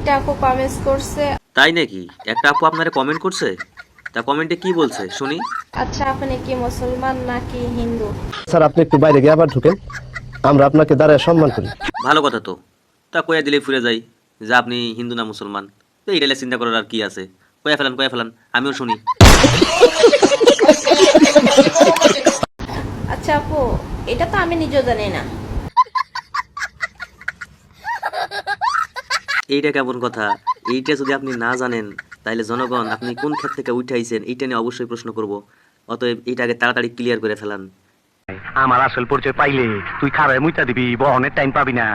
একটা আপু কমেন্টস করছে। তাই নাকি? একটা আপু আপনারে কমেন্ট করছে? তা কমেন্টে কি বলছে শুনি? আচ্ছা, আপনি কি মুসলমান নাকি হিন্দু? স্যার আপনি একটু বাইরে গিয়ে আবার ঢুকেন, আমরা আপনাকে দাঁড়ায় সম্মান করি। ভালো কথা তো। তা কয়া দিলেই ফুরে যাই যে আপনি হিন্দু না মুসলমান। তো এইটা চিন্তা করার আর কি আছে? কয়া ফেলান, আমিও শুনি। আচ্ছা আপু, এটা তো আমি নিজেও জানি না। এইটা কেমন কথা? এইটা যদি আপনি না জানেন তাহলে জনগণ আপনি কোন ক্ষেত থেকে উঠে আইছেন এইটা নিয়ে অবশ্যই প্রশ্ন করব। অতএব এইটা আগে তাড়াতাড়ি ক্লিয়ার করে ফেলান। আমার আসল পরিচয় পাইলে তুই খারায় মুইতা দিবি, বহনের টাইম পাবি না।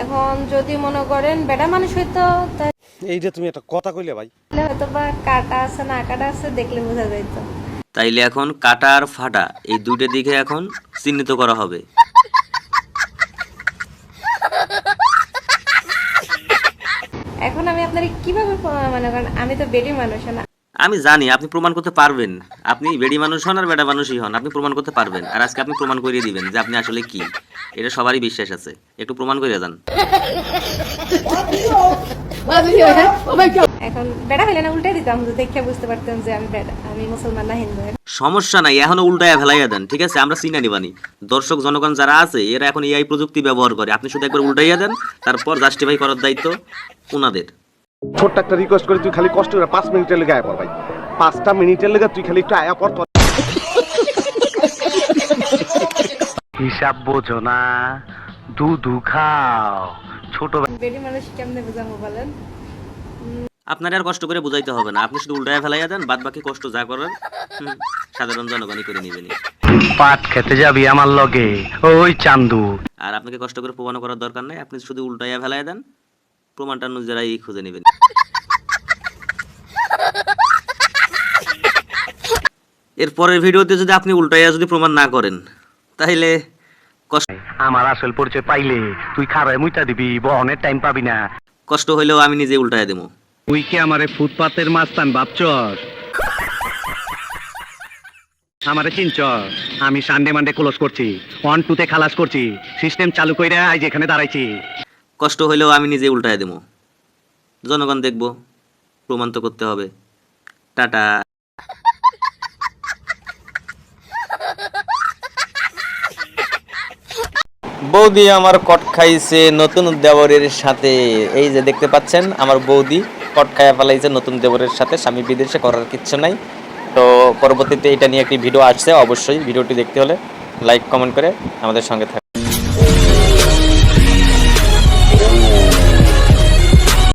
এখন যদি মনে করেন বেটা মানুষ হইতো এই যে তুমি একটা কথা কইলে ভাই, তাহলে হয়তো বা কাটা আছে না কাটা আছে দেখলে বোঝা যাইতো। তাইলে এখন কাটা আর ফাটা এই দুইটা দিকে এখন চিহ্নিত করা হবে। এখন আমি আপনার কিভাবে মনে করেন, আমি তো বেটি মানুষ না। আমি জানি আপনি প্রমাণ করতে পারবেন। আপনি বেডি মানুষ হন আর বেটা মানুষই হন, আপনি প্রমাণ করতে পারবেন। আর আজকে আপনি প্রমাণ করিয়ে দিবেন যে আপনি আসলে কি। এটা সবারই বিশ্বাস আছে। একটু প্রমাণ করিয়ে যান। এখন বেটা হইলে না উল্টাই দিতাম, তো দেখে বুঝতে পারতাম যে আমি বেটা, আমি মুসলমান না হিন্দু। সমস্যা নাই, এখনো উল্টায়া ফেলাইয়া দেন, ঠিক আছে? আমরা চিনা নিবানি। দর্শক জনগণ যারা আছে এরা এখন এআই প্রযুক্তি ব্যবহার করে। আপনি শুধু একবার উল্টাইয়া দেন, তারপর জাস্টিফাই করার দায়িত্ব ওনাদের। ছোট্ট একটা রিকোয়েস্ট করি, তুই খালি কষ্ট করে 5 মিনিটের লেগে আয়া পড় ভাই, 5টা মিনিটের লেগে তুই খালি একটু আয়া পড়। হিসাব বোঝো না, দুধু খাও ছোট। বেটি মানুষ কেমনে বুঝাবো বলেন? আপনার আর কষ্ট করে বুঝাইতে হবে না, আপনি শুধু উল্টায়া ফেলাইয়া দেন, বাদ বাকি কষ্ট যা করার সাধারণ জনগণই করে নিবেনি। পাট খেতে যাবি আমার লগে ওই চান্দু। আর আপনাকে কষ্ট করে প্রমাণ করার দরকার নাই, আপনি শুধু উল্টাইয়া ফেলাইয়া দেন, প্রমাণটা নিজেরাই খুঁজে নেবেন। এর পরের ভিডিওতে যদি আপনি উল্টাইয়া যদি প্রমাণ না করেন তাহলে আমার আসল পরিচয় পাইলে তুই খারায় মুইতা দিবি, বহনের টাইম পাবি না। কষ্ট হইলেও আমি নিজে উল্টাইয়া দেবো। তুই কি আমারে ফুটপাতের মাস্তান ভাবছস? আমারে চিনছস? আমি সানডে মানডে ক্লোজ করছি, 1-2 খালাস করছি, সিস্টেম চালু কইরা আজ এখানে দাঁড়াইছি। কষ্ট হইলেও আমি নিজে উল্টাইয়া দেবো। জনগণ দেখবো, প্রমাণ তো করতে হবে। টাটা। বৌদি আমার কট খাইছে নতুন দেবরের সাথে। এই যে দেখতে পাচ্ছেন আমার বৌদি কট খাইয়া ফেলাইছে নতুন দেবরের সাথে। স্বামী বিদেশে, করার কিচ্ছু নাই। তো পরবর্তীতে এটা নিয়ে একটি ভিডিও আসছে, অবশ্যই ভিডিওটি দেখতে হলে লাইক কমেন্ট করে আমাদের সঙ্গে থাকুন।